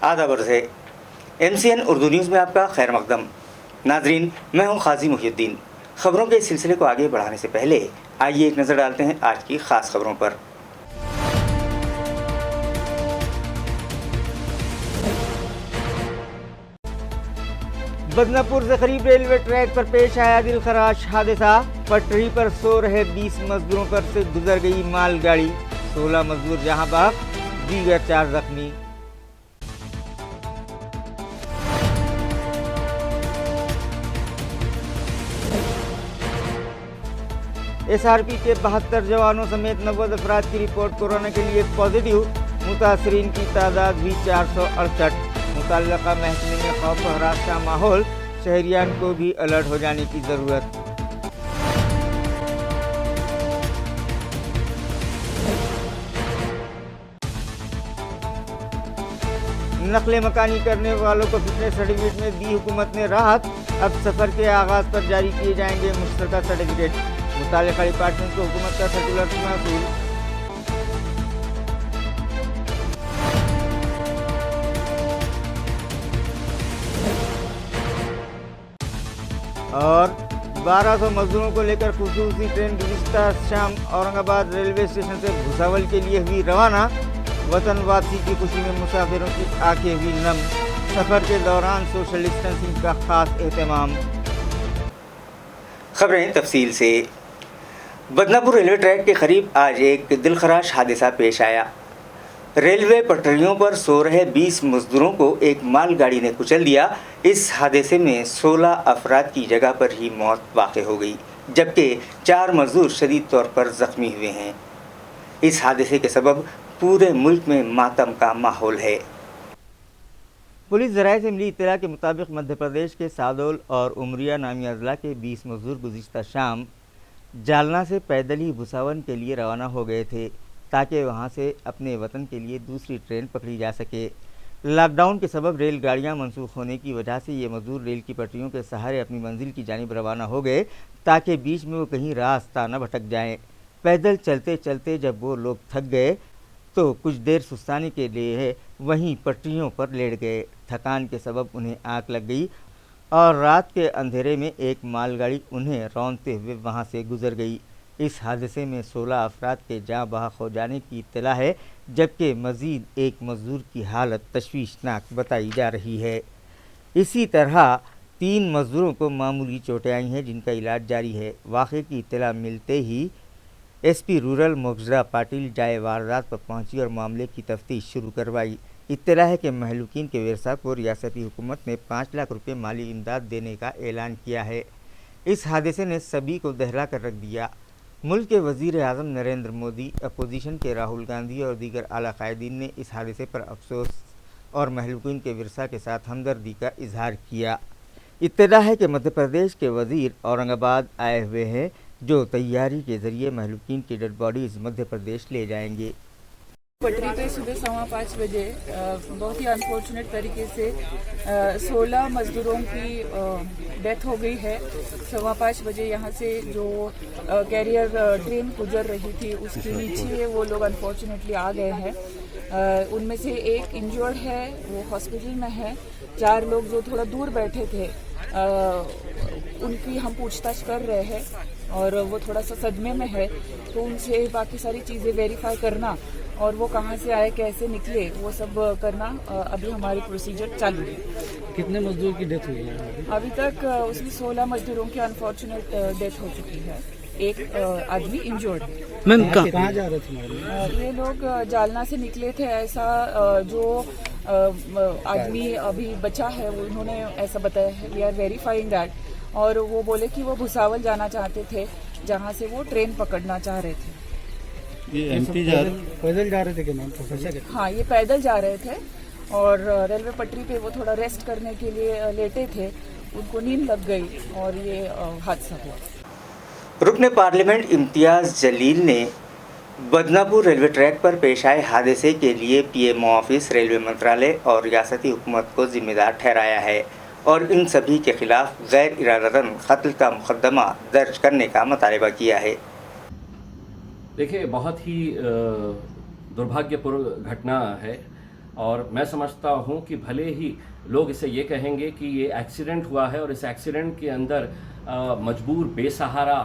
आदाब अर्ज़ है MCN उर्दू न्यूज़ में आपका खैर मकदम। नाजरीन, मैं हूं खाजी मुहिउद्दीन। खबरों के इस सिलसिले को आगे बढ़ाने से पहले आइए एक नज़र डालते हैं आज की ख़ास खबरों पर। बदनापुर से करीब रेलवे ट्रैक पर पेश आया दिलखराश हादसा। पटरी पर सो रहे 20 मजदूरों पर से गुजर गई मालगाड़ी। 16 मजदूर जहां बहक, दीगर 4 जख्मी। SRP के 72 जवानों समेत 90 अफराद की रिपोर्ट कोरोना के लिए पॉजिटिव। मुतासरीन की तादाद भी 468। मुतल्लका महकमे में खौफ और हरास का माहौल, शहरियान को भी अलर्ट हो जाने की ज़रूरत। नकले मकानी करने वालों को फिटनेस सर्टिफिकेट में दी हुकूमत ने राहत। अब सफ़र के आगाज़ पर जारी किए जाएंगे मुश्तरका सर्टिफिकेट। मुताल्लिका डिपार्टमेंट को हुकूमत का सर्कुलर मौसूल। और 1200 मजदूरों को लेकर खुसूसी ट्रेन गुज़िश्ता शाम औरंगाबाद रेलवे स्टेशन से भुसावल के लिए हुई रवाना। वतन वापसी की खुशी में मुसाफिरों की आंखें हुई नम। सफ़र के दौरान सोशल डिस्टेंसिंग का खास एहतमाम। खबरें तफसील से। बदनापुर रेलवे ट्रैक के करीब आज एक दिलखराश हादसा पेश आया। रेलवे पटरियों पर सो रहे 20 मजदूरों को एक मालगाड़ी ने कुचल दिया। इस हादसे में 16 अफराद की जगह पर ही मौत वाक़ हो गई, जबकि 4 मजदूर शदीद तौर पर ज़ख्मी हुए हैं। इस हादसे के सबब पूरे मुल्क में मातम का माहौल है। पुलिस ज़राए से मिली इत्तला के मुताबिक मध्य प्रदेश के सादोल और उमरिया नामी अजला के 20 मजदूर गुज़िश्ता शाम जालना से पैदल ही भुसावल के लिए रवाना हो गए थे, ताकि वहां से अपने वतन के लिए दूसरी ट्रेन पकड़ी जा सके। लॉकडाउन के सबब रेलगाड़ियां मनसूख होने की वजह से ये मजदूर रेल की पटरियों के सहारे अपनी मंजिल की जानिब रवाना हो गए, ताकि बीच में वो कहीं रास्ता न भटक जाएं। पैदल चलते चलते जब वो लोग थक गए तो कुछ देर सुस्ताने के लिए वहीं पटरियों पर लेट गए। थकान के सबब उन्हें आँख लग गई और रात के अंधेरे में एक मालगाड़ी उन्हें रौंदते हुए वहां से गुजर गई। इस हादसे में 16 अफराद के जाँ बहक हो जाने की इत्तला है, जबकि मज़ीद एक मजदूर की हालत तशवीशनाक बताई जा रही है। इसी तरह 3 मजदूरों को मामूली चोटें आई हैं, जिनका इलाज जारी है। वाक़े की इत्तला मिलते ही SP रूरल मोगज़रा पाटिल जाए वारदात पर पहुंची और मामले की तफ्तीश शुरू करवाई। इत्तला है कि महलूकीन के विरसा को रियासती हुकूमत ने 5 लाख रुपये माली इमदाद देने का ऐलान किया है। इस हादसे ने सभी को दहला कर रख दिया। मुल्क के वज़ीर आज़म नरेंद्र मोदी, अपोजिशन के राहुल गांधी और दीगर आला कायदीन ने इस हादसे पर अफसोस और महलूकीन के विरसा के साथ हमदर्दी का इजहार किया। इत्तला है कि मध्य प्रदेश के वज़ीर औरंगाबाद आए हुए हैं, जो तैयारी के ज़रिए महलूकीन की डेड बॉडीज़ मध्य प्रदेश ले जाएंगे। पटरी पे सुबह 5:15 बजे बहुत ही अनफॉर्चुनेट तरीके से 16 मजदूरों की डेथ हो गई है। 5:15 बजे यहाँ से जो कैरियर ट्रेन गुजर रही थी उसके नीचे वो लोग अनफॉर्चुनेटली आ गए हैं। उनमें से एक इंजर्ड है, वो हॉस्पिटल में है। 4 लोग जो थोड़ा दूर बैठे थे उनकी हम पूछताछ कर रहे हैं और वो थोड़ा सा सदमे में है, तो उनसे बाकी सारी चीज़ें वेरीफाई करना और वो कहाँ से आए, कैसे निकले, वो सब करना अभी हमारी प्रोसीजर चालू है। कितने मजदूर की डेथ हुई है अभी तक? उसमें 16 मजदूरों की अनफॉर्चुनेट डेथ हो चुकी है। एक आदमी इंजर्ड है। मैम कहाँ जा रहे थे? ये लोग जालना से निकले थे, ऐसा जो आदमी अभी बचा है वो उन्होंने ऐसा बताया है। We are verifying that. और वो बोले कि वो भुसावल जाना चाहते थे, जहाँ से वो ट्रेन पकड़ना चाह रहे थे। ये MP पैदल जा रहे थे क्या मैम? हाँ, ये पैदल जा रहे थे और रेलवे पटरी पे वो थोड़ा रेस्ट करने के लिए लेटे थे, उनको नींद लग गई और ये हादसा हुआ। रुकन पार्लियामेंट इम्तियाज़ जलील ने बदनापुर रेलवे ट्रैक पर पेश आए हादसे के लिए PMO ऑफिस, रेलवे मंत्रालय और रियासती हुकूमत को जिम्मेदार ठहराया है और इन सभी के खिलाफ गैर इरादतन कत्ल का मुकदमा दर्ज करने का मुतालबा किया है। देखिए, बहुत ही दुर्भाग्यपूर्ण घटना है और मैं समझता हूँ कि भले ही लोग इसे ये कहेंगे कि ये एक्सीडेंट हुआ है और इस एक्सीडेंट के अंदर मजबूर बेसहारा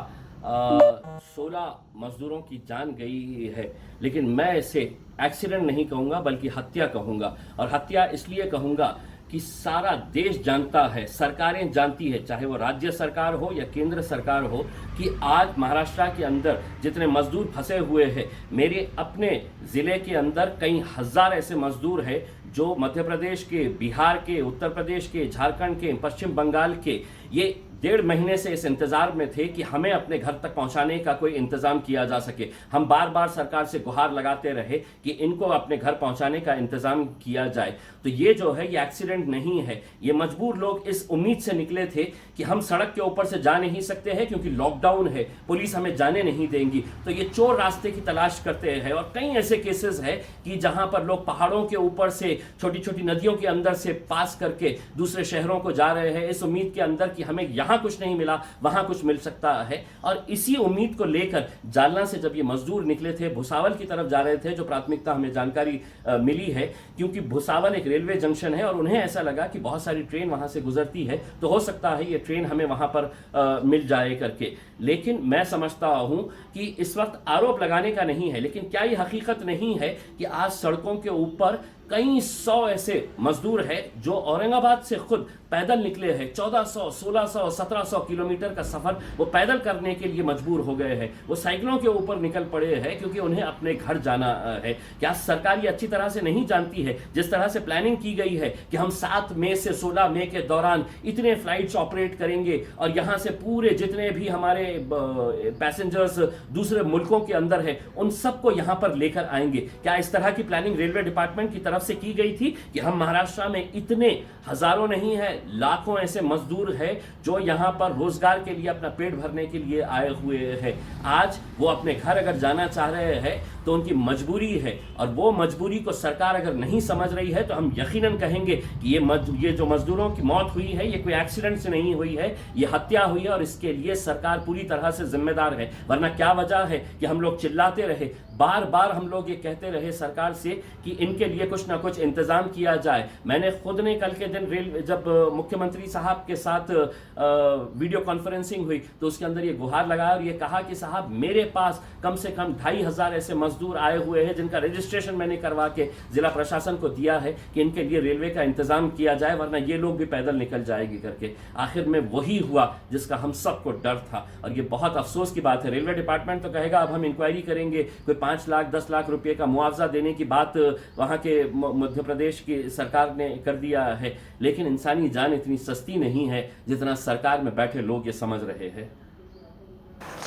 16 मजदूरों की जान गई है, लेकिन मैं इसे एक्सीडेंट नहीं कहूँगा बल्कि हत्या कहूँगा। और हत्या इसलिए कहूँगा कि सारा देश जानता है, सरकारें जानती है, चाहे वो राज्य सरकार हो या केंद्र सरकार हो, कि आज महाराष्ट्र के अंदर जितने मजदूर फंसे हुए हैं, मेरे अपने ज़िले के अंदर कई हज़ार ऐसे मजदूर हैं जो मध्य प्रदेश के, बिहार के, उत्तर प्रदेश के, झारखंड के, पश्चिम बंगाल के, ये 1.5 महीने से इस इंतज़ार में थे कि हमें अपने घर तक पहुंचाने का कोई इंतज़ाम किया जा सके। हम बार बार सरकार से गुहार लगाते रहे कि इनको अपने घर पहुंचाने का इंतज़ाम किया जाए। तो ये जो है ये एक्सीडेंट नहीं है, ये मजबूर लोग इस उम्मीद से निकले थे कि हम सड़क के ऊपर से जा नहीं सकते हैं क्योंकि लॉकडाउन है, पुलिस हमें जाने नहीं देंगी, तो ये चोर रास्ते की तलाश करते हैं। और कई ऐसे केसेस है कि जहां पर लोग पहाड़ों के ऊपर से, छोटी छोटी नदियों के अंदर से पास करके दूसरे शहरों को जा रहे हैं इस उम्मीद के अंदर कि हमें यहाँ कुछ नहीं मिला वहां कुछ मिल सकता है। और इसी उम्मीद को लेकर जालना से जब ये मजदूर निकले थे, भुसावल की तरफ जा रहे थे, जो प्राथमिकता हमें जानकारी मिली है, क्योंकि भुसावल एक रेलवे जंक्शन है और उन्हें ऐसा लगा कि बहुत सारी ट्रेन वहां से गुजरती है, तो हो सकता है ये ट्रेन हमें वहां पर मिल जाए करके। लेकिन मैं समझता हूं कि इस वक्त आरोप लगाने का नहीं है, लेकिन क्या ये हकीकत नहीं है कि आज सड़कों के ऊपर कई 100 ऐसे मजदूर हैं जो औरंगाबाद से खुद पैदल निकले हैं। 1400, 1600, 1700 किलोमीटर का सफर वो पैदल करने के लिए मजबूर हो गए हैं। वो साइकिलों के ऊपर निकल पड़े हैं क्योंकि उन्हें अपने घर जाना है। क्या सरकार ये अच्छी तरह से नहीं जानती है? जिस तरह से प्लानिंग की गई है कि हम 7 मई से 16 मई के दौरान इतने फ्लाइट्स ऑपरेट करेंगे और यहाँ से पूरे जितने भी हमारे पैसेंजर्स दूसरे मुल्कों के अंदर है उन सबको यहाँ पर लेकर आएंगे। क्या इस तरह की प्लानिंग रेलवे डिपार्टमेंट की तरफ से की गई थी कि हम महाराष्ट्र में इतने हजारों नहीं है, लाखों ऐसे मजदूर हैं जो यहाँ पर रोजगार के लिए अपना पेट भरने के लिए आए हुए हैं। आज वो अपने घर अगर जाना चाह रहे हैं तो उनकी मजबूरी है, और वो मजबूरी को सरकार अगर नहीं समझ रही है तो हम यकीनन कहेंगे कि ये जो मजदूरों की मौत हुई है ये कोई एक्सीडेंट से नहीं हुई है, ये हत्या हुई है और इसके लिए सरकार पूरी तरह से जिम्मेदार है। वरना क्या वजह है कि हम लोग चिल्लाते रहे, बार बार हम लोग ये कहते रहे सरकार से कि इनके लिए कुछ ना कुछ इंतजाम किया जाए। मैंने खुद ने कल के दिन जब मुख्यमंत्री साहब के साथ वीडियो कॉन्फ्रेंसिंग हुई तो उसके अंदर ये गुहार लगाया और ये कहा कि साहब मेरे पास कम से कम 2500 ऐसे मजदूर आए हुए हैं जिनका रजिस्ट्रेशन मैंने करवा के जिला प्रशासन को दिया है कि इनके लिए रेलवे का इंतजाम किया जाए, वरना ये लोग भी पैदल निकल जाएगी करके। आखिर में वही हुआ जिसका हम सबको डर था और ये बहुत अफसोस की बात है। रेलवे डिपार्टमेंट तो कहेगा अब हम इंक्वायरी करेंगे, कोई 5 लाख 10 लाख रुपए का मुआवजा देने की बात वहां के मध्य प्रदेश की सरकार ने कर दिया है, लेकिन इंसानी जान इतनी सस्ती नहीं है जितना सरकार में बैठे लोग ये समझ रहे हैं।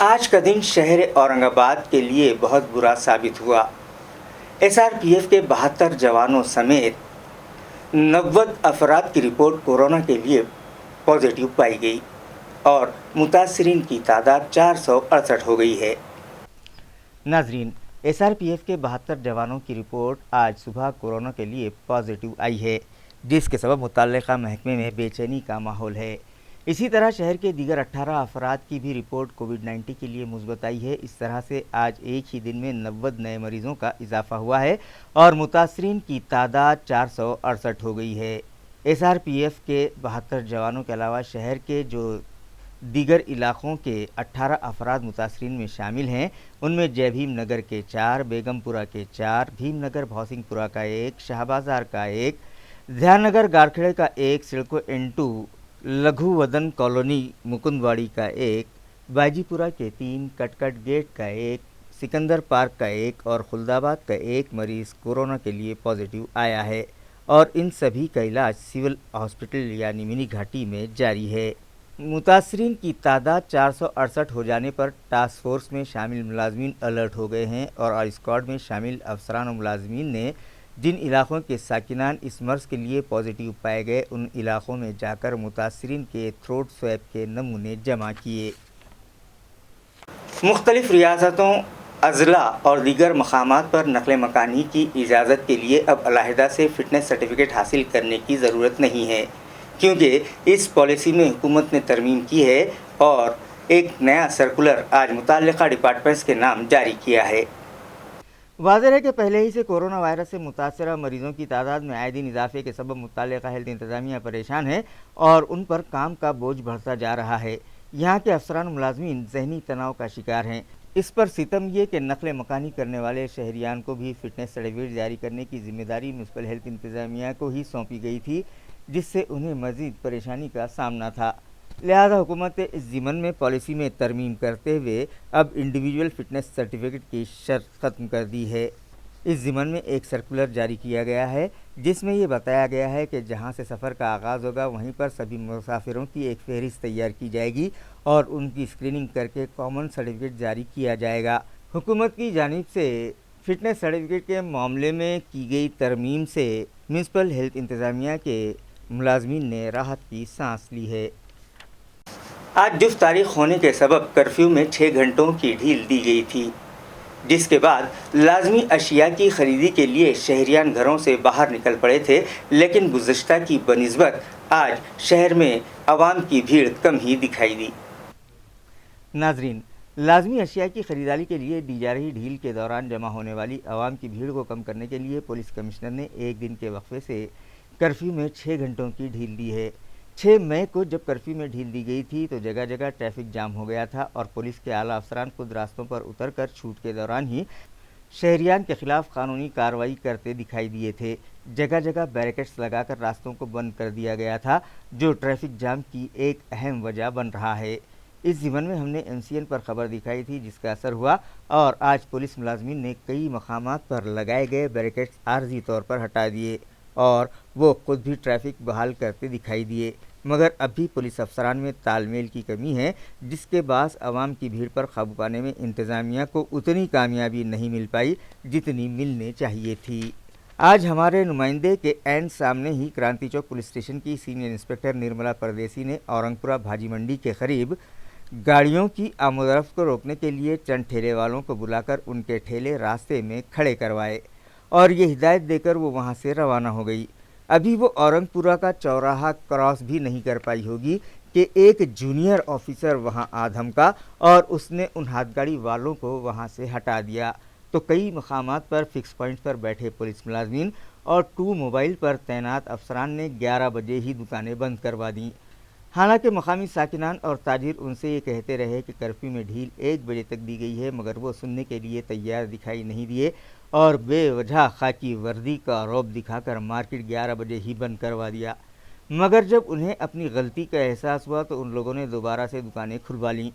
आज का दिन शहर औरंगाबाद के लिए बहुत बुरा साबित हुआ। एसआरपीएफ के 72 जवानों समेत 90 अफराद की रिपोर्ट कोरोना के लिए पॉजिटिव पाई गई और मुतासरीन की तादाद 468 हो गई है। नाजरीन, एसआरपीएफ के 72 जवानों की रिपोर्ट आज सुबह कोरोना के लिए पॉजिटिव आई है, जिसके सबब मुतल्लिका महकमे में बेचैनी का माहौल है। इसी तरह शहर के दीगर 18 अफराद की भी रिपोर्ट कोविड-19 के लिए मुस्बत आई है। इस तरह से आज एक ही दिन में 90 नए मरीजों का इजाफा हुआ है और मुतासरीन की तादाद 468 हो गई है। एसआरपीएफ के 72 जवानों के अलावा शहर के जो दीगर इलाकों के 18 अफराद मुतासरीन में शामिल हैं, उनमें जय भीम नगर के 4, बेगमपुरा के 4, भीमनगर भौसिंगपुरा का 1, शाहबाजार का 1, ध्याननगर गारखेड़े का 1, सिडको N2 लघु वदन कॉलोनी मुकुंदवाड़ी का 1, बाजीपुरा के 3, कटकट गेट का 1, सिकंदर पार्क का 1 और खुलदाबाद का 1 मरीज़ कोरोना के लिए पॉजिटिव आया है और इन सभी का इलाज सिविल हॉस्पिटल यानी मिनी घाटी में जारी है। मुतासरीन की तादाद 468 हो जाने पर टास्क फोर्स में शामिल मुलाजमीन अलर्ट हो गए हैं और स्क्वाड में शामिल अफसरान और मुलाजमीन ने जिन इलाक़ों के साकिनान इस मर्ज़ के लिए पॉजिटिव पाए गए उन इलाक़ों में जाकर मुतासरीन के थ्रोट स्वैब के नमूने जमा किए। मुख्तलिफ़ रियासतों, अज़ला और दीगर मकामात पर नक़ल मकानी की इजाज़त के लिए अब अलहदा से फ़िटनेस सर्टिफिकेट हासिल करने की ज़रूरत नहीं है, क्योंकि इस पॉलिसी में हुकूमत ने तरमीम की है और एक नया सर्कुलर आज मुतल्लिका डिपार्टमेंट्स के नाम जारी किया है। واضح ہے کہ پہلے ہی سے کورونا وائرس سے متاثرہ مریضوں کی تعداد میں آئے دن اضافے کے سبب متعلقہ ہیلتھ انتظامیہ پریشان ہے اور ان پر کام کا بوجھ بڑھتا جا رہا ہے۔ یہاں کے افسران ملازمین ذہنی تناؤ کا شکار ہیں۔ اس پر ستم یہ کہ نقل مکانی کرنے والے شہریان کو بھی فٹنس سرٹیفکیٹ جاری کرنے کی ذمہ داری میونسپل ہیلتھ انتظامیہ کو ہی سونپی گئی تھی، جس سے انہیں مزید پریشانی کا سامنا تھا۔ لہذا حکومت نے اس ضمن میں پالیسی میں ترمیم کرتے ہوئے اب انڈیویجول فٹنس سرٹیفکیٹ کی شرط ختم کر دی ہے۔ اس ضمن میں ایک سرکولر جاری کیا گیا ہے جس میں یہ بتایا گیا ہے کہ جہاں سے سفر کا آغاز ہوگا وہیں پر سبھی مسافروں کی ایک فہرست تیار کی جائے گی اور ان کی اسکریننگ کر کے کامن سرٹیفکیٹ جاری کیا جائے گا۔ حکومت کی جانب سے فٹنس سرٹیفکیٹ کے معاملے میں کی گئی ترمیم سے میونسپل ہیلتھ انتظامیہ کے ملازمین نے راحت کی سانس لی ہے۔ آج جفت تاریخ ہونے کے سبب کرفیو میں 6 گھنٹوں کی ڈھیل دی گئی تھی، جس کے بعد لازمی اشیاء کی خریدی کے لیے شہریان گھروں سے باہر نکل پڑے تھے، لیکن گزشتہ کی بنسبت آج شہر میں عوام کی بھیڑ کم ہی دکھائی دی۔ ناظرین، لازمی اشیاء کی خریداری کے لیے دی جا رہی ڈھیل کے دوران جمع ہونے والی عوام کی بھیڑ کو کم کرنے کے لیے پولیس کمشنر نے ایک دن کے وقفے سے کرفیو میں 6 گھنٹوں کی ڈھیل دی ہے۔ 6 مئی کو جب کرفیو میں ڈھیل دی گئی تھی تو جگہ جگہ ٹریفک جام ہو گیا تھا اور پولیس کے اعلیٰ افسران خود راستوں پر اتر کر چھوٹ کے دوران ہی شہریان کے خلاف قانونی کارروائی کرتے دکھائی دیے تھے۔ جگہ جگہ بیریکیڈز لگا کر راستوں کو بند کر دیا گیا تھا، جو ٹریفک جام کی ایک اہم وجہ بن رہا ہے۔ اس ضمن میں ہم نے MCN پر خبر دکھائی تھی جس کا اثر ہوا اور آج پولیس ملازمین نے کئی مقامات پر لگائے گئے بیریکیڈز عارضی طور پر ہٹا دیے اور وہ خود بھی ٹریفک بحال کرتے دکھائی دیے، مگر اب بھی پولیس افسران میں تال میل کی کمی ہے، جس کے باعث عوام کی بھیڑ پر قابو پانے میں انتظامیہ کو اتنی کامیابی نہیں مل پائی جتنی ملنے چاہیے تھی۔ آج ہمارے نمائندے کے عین سامنے ہی کرانتی چوک پولیس اسٹیشن کی سینئر انسپکٹر نرملا پردیسی نے اورنگ پورہ بھاجی منڈی کے قریب گاڑیوں کی آمد و رفت کو روکنے کے لیے چند ٹھیلے والوں کو بلا کر ان کے ٹھیلے راستے میں کھڑے کروائے اور یہ ہدایت دے کر وہ وہاں سے روانہ ہو گئی۔ ابھی وہ اورنگ پورہ کا چوراہا کراس بھی نہیں کر پائی ہوگی کہ ایک جونیئر آفیسر وہاں آ دھمکا اور اس نے ان ہاتھ گاڑی والوں کو وہاں سے ہٹا دیا تو کئی مقامات پر فکس پوائنٹ پر بیٹھے پولیس ملازمین اور 2 موبائل پر تعینات افسران نے 11 بجے ہی دکانیں بند کروا دیں۔ حالانکہ مقامی ساکنان اور تاجر ان سے یہ کہتے رہے کہ کرفیو میں ڈھیل 1 بجے تک دی گئی ہے، مگر وہ سننے کے لیے تیار دکھائی نہیں دیے اور بے وجہ خاکی وردی کا رعب دکھا کر مارکیٹ 11 بجے ہی بند کروا دیا۔ مگر جب انہیں اپنی غلطی کا احساس ہوا تو ان لوگوں نے دوبارہ سے دکانیں کھلوا لیں،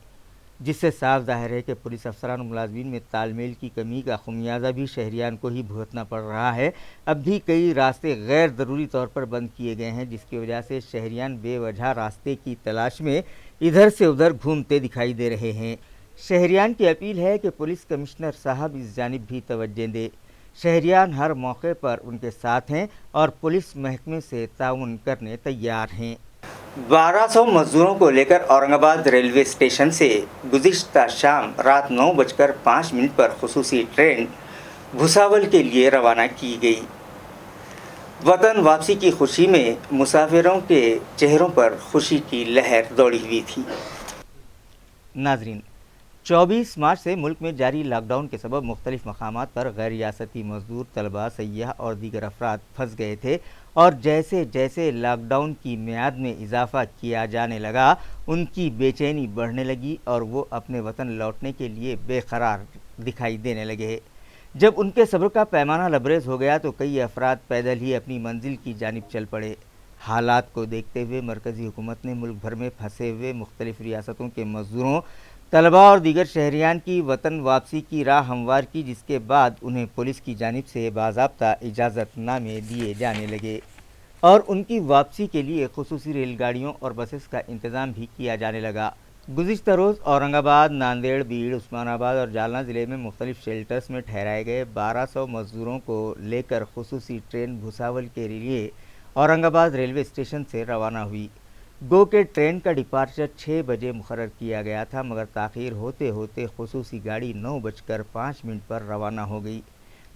جس سے صاف ظاہر ہے کہ پولیس افسران و ملازمین میں تال میل کی کمی کا خمیازہ بھی شہریان کو ہی بھگتنا پڑ رہا ہے۔ اب بھی کئی راستے غیر ضروری طور پر بند کیے گئے ہیں، جس کی وجہ سے شہریان بے وجہ راستے کی تلاش میں ادھر سے ادھر گھومتے دکھائی دے رہے ہیں۔ شہریان کی اپیل ہے کہ پولیس کمشنر صاحب اس جانب بھی توجہ دے۔ شہریان ہر موقع پر ان کے ساتھ ہیں اور پولیس محکمے سے تعاون کرنے تیار ہیں۔ 1200 مزدوروں کو لے کر اورنگ آباد ریلوے اسٹیشن سے گزشتہ شام رات 9:05 پر خصوصی ٹرین بھساول کے لیے روانہ کی گئی۔ وطن واپسی کی خوشی میں مسافروں کے چہروں پر خوشی کی لہر دوڑی ہوئی تھی۔ ناظرین، 24 مارچ سے ملک میں جاری لاک ڈاؤن کے سبب مختلف مقامات پر غیر ریاستی مزدور، طلباء، سیاح اور دیگر افراد پھنس گئے تھے اور جیسے جیسے لاک ڈاؤن کی میعاد میں اضافہ کیا جانے لگا ان کی بے چینی بڑھنے لگی اور وہ اپنے وطن لوٹنے کے لیے بے قرار دکھائی دینے لگے۔ جب ان کے صبر کا پیمانہ لبریز ہو گیا تو کئی افراد پیدل ہی اپنی منزل کی جانب چل پڑے۔ حالات کو دیکھتے ہوئے مرکزی حکومت نے ملک بھر میں پھنسے ہوئے مختلف ریاستوں کے مزدوروں، طلباء اور دیگر شہریان کی وطن واپسی کی راہ ہموار کی، جس کے بعد انہیں پولیس کی جانب سے باضابطہ اجازت نامے دیے جانے لگے اور ان کی واپسی کے لیے خصوصی ریل گاڑیوں اور بسز کا انتظام بھی کیا جانے لگا۔ گزشتہ روز اورنگ آباد، ناندیڑ، بیڑ، عثمان آباد اور جالنہ ضلع میں مختلف شیلٹرز میں ٹھہرائے گئے 1200 مزدوروں کو لے کر خصوصی ٹرین بھساول کے لیے اورنگ آباد ریلوے اسٹیشن سے روانہ ہوئی۔ گو کہ ٹرین کا ڈپارچر 6 بجے مقرر کیا گیا تھا، مگر تاخیر ہوتے ہوتے خصوصی گاڑی 9:05 پر روانہ ہو گئی،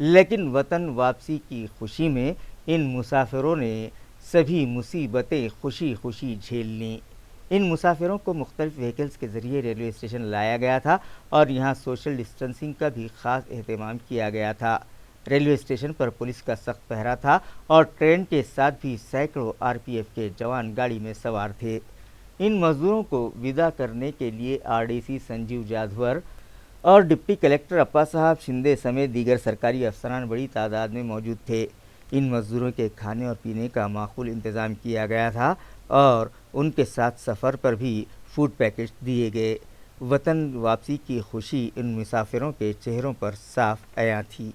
لیکن وطن واپسی کی خوشی میں ان مسافروں نے سبھی مصیبتیں خوشی خوشی جھیل لیں۔ ان مسافروں کو مختلف وہیکلز کے ذریعے ریلوے اسٹیشن لایا گیا تھا اور یہاں سوشل ڈسٹنسنگ کا بھی خاص اہتمام کیا گیا تھا۔ ریلوے اسٹیشن پر پولیس کا سخت پہرا تھا اور ٹرین کے ساتھ بھی سینکڑوں RPF کے جوان گاڑی میں سوار تھے۔ ان مزدوروں کو ودا کرنے کے لیے RDC سنجیو جادھور اور ڈپٹی کلکٹر اپا صاحب شندے سمیت دیگر سرکاری افسران بڑی تعداد میں موجود تھے۔ ان مزدوروں کے کھانے اور پینے کا معقول انتظام کیا گیا تھا اور ان کے ساتھ سفر پر بھی فوڈ پیکٹ دیے گئے۔ وطن واپسی کی خوشی ان مسافروں کے چہروں پر صاف عیاں تھی۔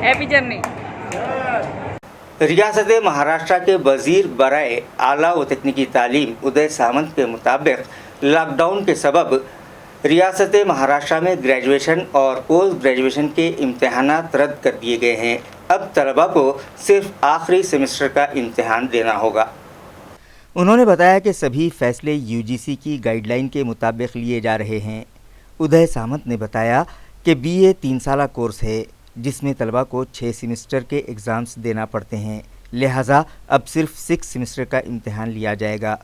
Happy journey. ریاست مہاراشٹر کے وزیر برائے اعلیٰ و تکنیکی تعلیم ادے سامنت کے مطابق لاک ڈاؤن کے سبب ریاست مہاراشٹر میں گریجویشن اور پوسٹ گریجویشن کے امتحانات رد کر دیے گئے ہیں۔ اب طلباء کو صرف آخری سیمسٹر کا امتحان دینا ہوگا۔ انہوں نے بتایا کہ سبھی فیصلے UGC کی گائیڈ لائن کے مطابق لیے جا رہے ہیں۔ ادے سامنت نے بتایا کہ BA 3 سالہ کورس ہے جس میں طلباء کو 6 سیمسٹر کے ایگزامز دینا پڑتے ہیں، لہٰذا اب صرف 6 سیمسٹر کا امتحان لیا جائے گا۔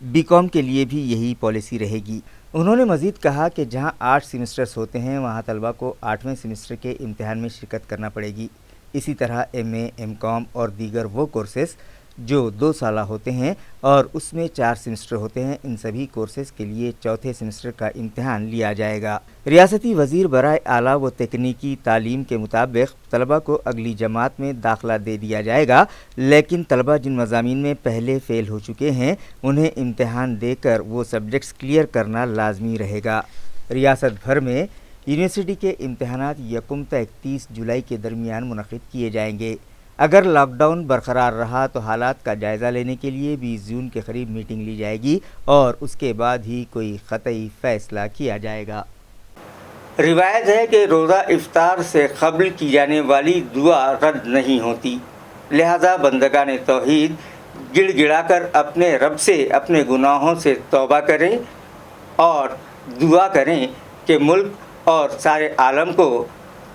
BCom کے لیے بھی یہی پالیسی رہے گی۔ انہوں نے مزید کہا کہ جہاں 8 سیمسٹرز ہوتے ہیں وہاں طلباء کو 8ویں سیمسٹر کے امتحان میں شرکت کرنا پڑے گی۔ اسی طرح MA، MCom اور دیگر وہ کورسز جو 2 سالہ ہوتے ہیں اور اس میں 4 سیمسٹر ہوتے ہیں، ان سبھی کورسز کے لیے چوتھے سیمسٹر کا امتحان لیا جائے گا۔ ریاستی وزیر برائے اعلیٰ و تکنیکی تعلیم کے مطابق طلباء کو اگلی جماعت میں داخلہ دے دیا جائے گا، لیکن طلباء جن مضامین میں پہلے فیل ہو چکے ہیں انہیں امتحان دے کر وہ سبجیکٹس کلیئر کرنا لازمی رہے گا۔ ریاست بھر میں یونیورسٹی کے امتحانات 1 تا 31 جولائی کے درمیان منعقد کیے جائیں گے۔ اگر لاک ڈاؤن برقرار رہا تو حالات کا جائزہ لینے کے لیے 20 جون کے قریب میٹنگ لی جائے گی اور اس کے بعد ہی کوئی قطعی فیصلہ کیا جائے گا۔ روایت ہے کہ روزہ افطار سے قبل کی جانے والی دعا رد نہیں ہوتی، لہذا بندگان توحید گڑ گڑا کر اپنے رب سے اپنے گناہوں سے توبہ کریں اور دعا کریں کہ ملک اور سارے عالم کو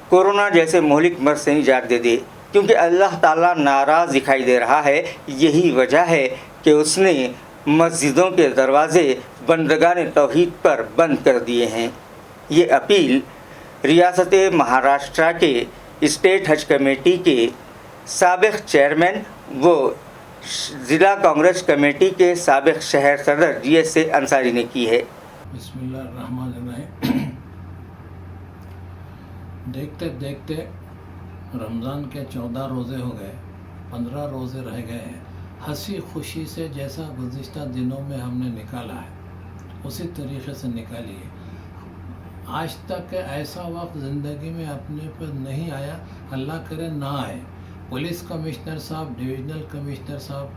کورونا جیسے مہلک مرض سے نجات دے دے، کیونکہ اللہ تعالیٰ ناراض دکھائی دے رہا ہے۔ یہی وجہ ہے کہ اس نے مسجدوں کے دروازے بندگان توحید پر بند کر دیے ہیں۔ یہ اپیل ریاست مہاراشٹر کے اسٹیٹ حج کمیٹی کے سابق چیئرمین و ضلع کانگریس کمیٹی کے سابق شہر صدر GS انصاری نے کی ہے۔ بسم اللہ الرحمن الرحیم۔ دیکھتے دیکھتے رمضان کے 14 روزے ہو گئے، 15 روزے رہ گئے ہیں۔ ہنسی خوشی سے جیسا گزشتہ دنوں میں ہم نے نکالا ہے اسی طریقے سے نکالیے۔ آج تک ایسا وقت زندگی میں اپنے پر نہیں آیا، اللہ کرے نہ آئے۔ پولیس کمشنر صاحب، ڈویژنل کمشنر صاحب،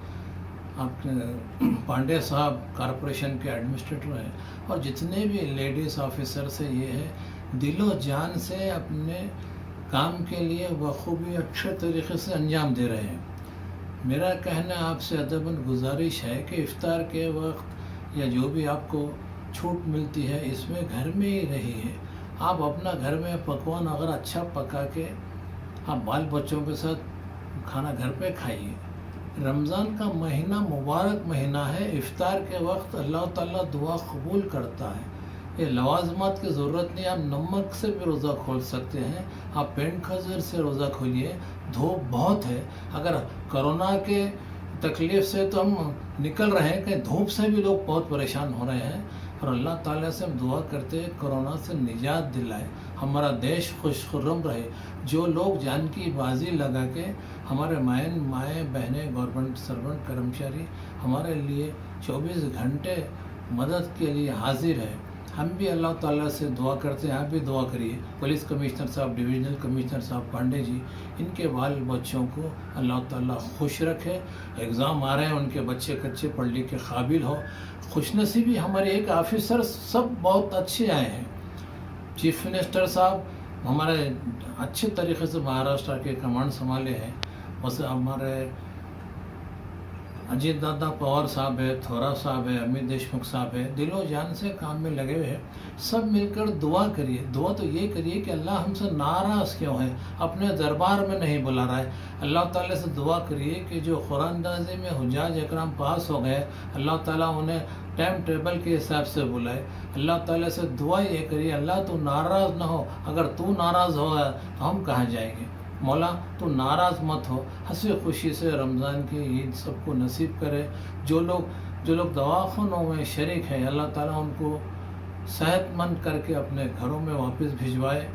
پانڈے صاحب کارپوریشن کے ایڈمنسٹریٹر ہیں، اور جتنے بھی لیڈیز آفیسر سے یہ ہے دل و جان سے اپنے کام کے لیے بخوبی اچھے طریقے سے انجام دے رہے ہیں۔ میرا کہنا آپ سے ادباً گزارش ہے کہ افطار کے وقت یا جو بھی آپ کو چھوٹ ملتی ہے اس میں گھر میں ہی رہیے۔ آپ اپنا گھر میں پکوان اگر اچھا پکا کے آپ بال بچوں کے ساتھ کھانا گھر پہ کھائیے۔ رمضان کا مہینہ مبارک مہینہ ہے، افطار کے وقت اللہ تعالیٰ دعا قبول کرتا ہے۔ ये लवाजमात की ज़रूरत नहीं, आप नमक से भी रोज़ा खोल सकते हैं, आप पेंट खजूर से रोज़ा खोलिए। धूप बहुत है, अगर कोरोना के तकलीफ़ से तो हम निकल रहे हैं, कहीं धूप से भी लोग बहुत परेशान हो रहे हैं। और अल्लाह ताला से हम दुआ करते हैं कोरोना से निजात दिलाए, हमारा देश खुशखुर्रम रहे। जो लोग जान की बाजी लगा के हमारे माएँ बहनें, गवर्नमेंट सर्वेंट, कर्मचारी हमारे लिए 24 घंटे मदद के लिए हाजिर है, हम भी अल्लाह ताला से दुआ करते हैं। आप भी दुआ करिए। पुलिस कमिश्नर साहब, डिविजनल कमिश्नर साहब पांडे जी, इनके बाल बच्चों को अल्लाह ताला खुश रखे। एग्ज़ाम आ रहे हैं, उनके बच्चे कच्चे पढ़ लिख के काबिल हो। खुशनसीबी हमारे एक ऑफिसर सब बहुत अच्छे आए हैं। चीफ मिनिस्टर साहब हमारे अच्छे तरीके से महाराष्ट्र के कमांड संभाले हैं। बस हमारे अजीत दादा पवार साहब है, थोरा साहब है, अमित देशमुख साहब है, दिलो जान से काम में लगे हुए हैं। सब मिलकर दुआ करिए। दुआ तो ये करिए कि अल्लाह हमसे नाराज़ क्यों है, अपने दरबार में नहीं बुला रहा है। अल्लाह ताला से दुआ करिए कि जो कुरानदाजी में हुज्जाज इकराम पास हो गए, अल्लाह ताला उन्हें टाइम टेबल के हिसाब से बुलाए। अल्लाह ताला से दुआ ये करिए, अल्लाह तू नाराज़ ना हो, अगर तू नाराज़ हो तो हम कहाँ जाएंगे। मौला तू नाराज़ मत हो, हंसी खुशी से रमज़ान की ईद सबको नसीब करे। जो लोग दवाखानों में शरीक हैं, अल्लाह ताला उनको सेहतमंद करके अपने घरों में वापस भिजवाए।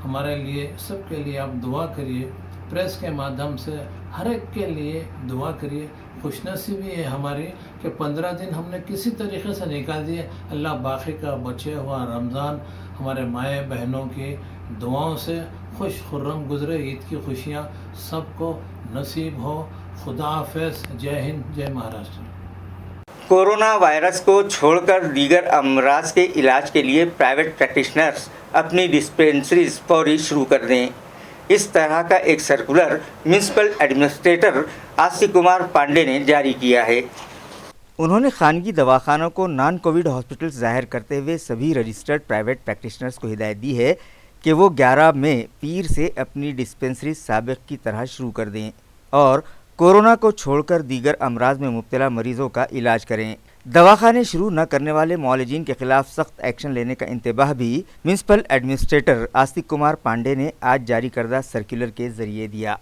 हमारे लिए, सबके लिए आप दुआ करिए। प्रेस के माध्यम से हर एक के लिए दुआ करिए। खुशनसीबी है हमारी कि 15 दिन हमने किसी तरीके से निकाल दिए। अल्लाह बाकी का बचे हुआ रमज़ान हमारे माएँ बहनों की दुआओं से खुश खुर्रम गुजरे। ईद की खुशियाँ सबको नसीब हो। खुदा हाफ़िज़। जय हिंद, जय महाराष्ट्र। कोरोना वायरस को छोड़कर दीगर अमराज के इलाज के लिए प्राइवेट प्रैक्टिशनर्स अपनी डिस्पेंसरीज फौरी शुरू कर दें। इस तरह का एक circular municipal administrator Astik Kumar Pandey ने जारी किया है। उन्होंने खानगी दवाखानों को नॉन कोविड हॉस्पिटल्स जाहिर करते हुए सभी रजिस्टर्ड प्राइवेट प्रैक्टिशनर्स को हिदायत दी है कि वो 11 मई पीर से अपनी डिस्पेंसरी साबिक की तरह शुरू कर दें और कोरोना को छोड़कर दीगर अमराज में मुब्तला मरीजों का इलाज करें। दवाखाने शुरू न करने वाले मौलजीन के खिलाफ सख्त एक्शन लेने का इंतबाह भी म्यूनिसिपल एडमिनिस्ट्रेटर आस्तिक कुमार पांडे ने आज जारी करदा सर्कुलर के जरिए दिया।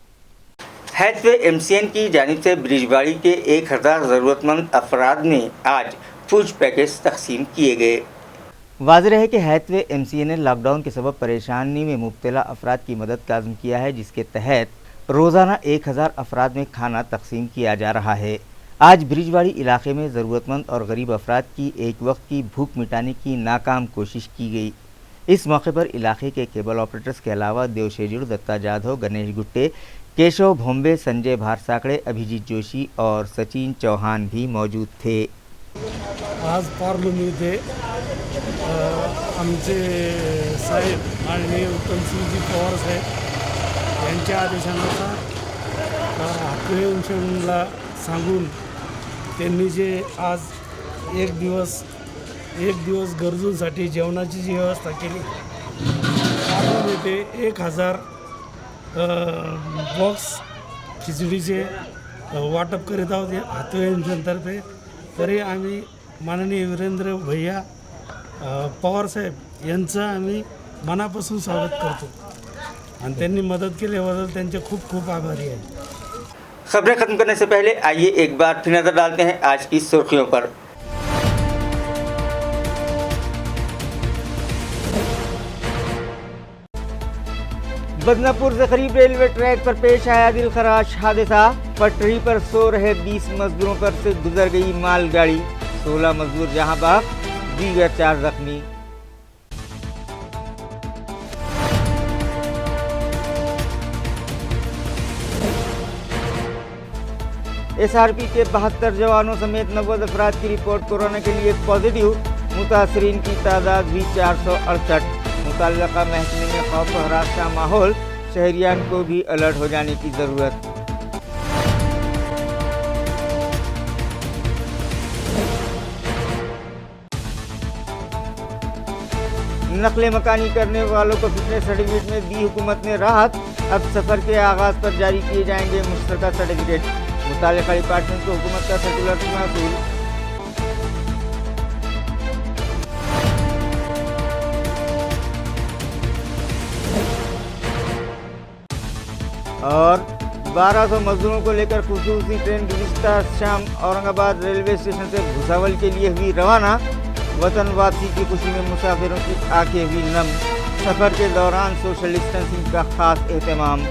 हैथवे MCN की जानिब से ब्रिजवाड़ी के 1000 ज़रूरतमंद अफराद में आज फूड पैकेज तकसीम किए गए। वाज़ेह है कि हैथवे MCN ने लॉकडाउन के सबब परेशानी में मुब्तला अफराद की मदद का अज़्म किया है, जिसके तहत रोज़ाना 1000 अफराद में खाना तकसीम किया जा रहा है। आज ब्रिजवाड़ी इलाके में ज़रूरतमंद और गरीब अफराद की एक वक्त की भूख मिटाने की नाकाम कोशिश की गई। इस मौके पर इलाके के केबल ऑपरेटर्स के अलावा देवशेजुड़, दत्ता जाधव, गणेश गुट्टे, केशव भोंबे, संजय भारसाकड़े, अभिजीत जोशी और सचिन चौहान भी मौजूद थे। आज पार्लमेंटमध्ये आमचे साहेब माननीय उत्तमसिंहजी पवार साहेब यांच्या आदेशानुसार हातवेला सांगून त्यांनी जे आज एक दिवस गरजूंसाठी जेवणाची जी व्यवस्था केली, त्यामध्ये 1000 बॉक्स खिचडीचे वाटप करीत आहोत हातवेतर्फे। तरी आम्ही माननीय वीरेंद्र भैया पवार साहेब यांचं आम्ही मनापासून स्वागत करतो आणि त्यांनी मदत केल्याबद्दल त्यांचे खूप खूप आभारी आहे। खबरें खत्म करने से पहले आइए एक बार फिर नजर डालते हैं आज की सुर्खियों पर। बदनापुर से करीब रेलवे ट्रैक पर पेश आया दिलखराश हादसा। पटरी पर सो रहे 20 मजदूरों पर से गुजर गई मालगाड़ी। 16 मजदूर जहां बहक, दीगर 4 जख्मी। SRP के 72 जवानों समेत 90 अफराद की रिपोर्ट कोरोना के लिए पॉजिटिव। मुतासरीन की तादाद भी 468। मुतल्लका महकमे में खौफ और हरास का माहौल, शहरियान को भी अलर्ट हो जाने की ज़रूरत। नकले मकानी करने वालों को फिटनेस सर्टिफिकेट में दी हुकूमत ने राहत। अब सफ़र के आगाज़ पर जारी किए जाएंगे मुश्तरका सर्टिफिकेट। मुतालिका डिपार्टमेंट को हुकूमत का सर्कुलर मौसूल। اور 1200 مزدوروں کو لے کر خصوصی ٹرین گزشتہ شام اورنگ ریلوے اسٹیشن سے بھساول کے لیے ہوئی روانہ. وطن واپسی کی خوشی میں مسافروں کی آنکھیں ہوئی نم. سفر کے دوران سوشل ڈسٹینسنگ کا خاص اہتمام.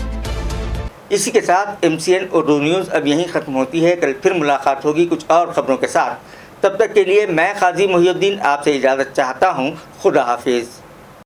اسی کے ساتھ MCN اردو نیوز اب یہیں ختم ہوتی ہے. کل پھر ملاقات ہوگی کچھ اور خبروں کے ساتھ. تب تک کے لیے میں قاضی محی الدین آپ سے اجازت چاہتا ہوں. خدا حافظ.